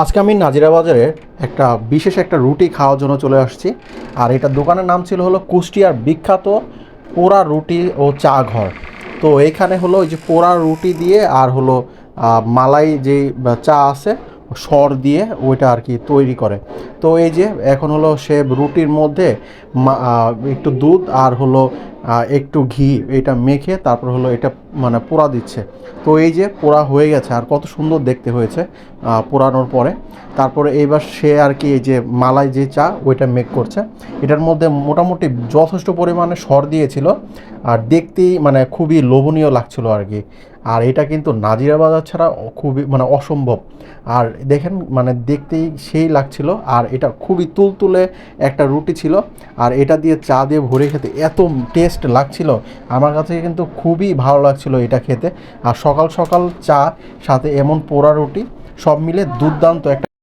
আজকে আমি নাজিরা বাজারে বিশেষ একটা রুটি খাওয়ার জন্য চলে আসছি। আর এটা দোকানের নাম ছিল হলো কুষ্টিয়ার বিখ্যাত পোড়া রুটি ও চা ঘর। তো এইখানে হলো ওই যে পোড়া রুটি দিয়ে আর হলো মালাই যে চা আছে সর দিয়ে ওইটা আর কি তৈরি করে। তো এই যে এখন হলো সে রুটির মধ্যে একটু দুধ আর হলো একটু ঘি এটা মেখে তারপর হলো এটা মানে পোড়া দিচ্ছে। তো এই যে পোড়া হয়ে গেছে আর কত সুন্দর দেখতে হয়েছে পোড়ানোর পরে। তারপরে এইবার সে আর কি এই যে মালাই যে চা ওইটা মেক করছে। এটার মধ্যে মোটামুটি যথেষ্ট পরিমাণে সর দিয়েছিল আর দেখতেই মানে খুবই লোভনীয় লাগছিল আর কি। আর এটা কিন্তু নাজিরা বাজার ছাড়া খুবই মানে অসম্ভব। আর দেখেন মানে দেখতেই সেই লাগছিল আর এটা খুবই তুলতুলে একটা রুটি ছিল। আর এটা দিয়ে চা দিয়ে ভরে খেতে এত টেস্ট লাগছিল, আমার কাছে কিন্তু খুবই ভালো লাগছিল এটা খেতে। আর সকাল সকাল চা সাথে এমন পোড়া রুটি সব মিলে দুর্দান্ত একটা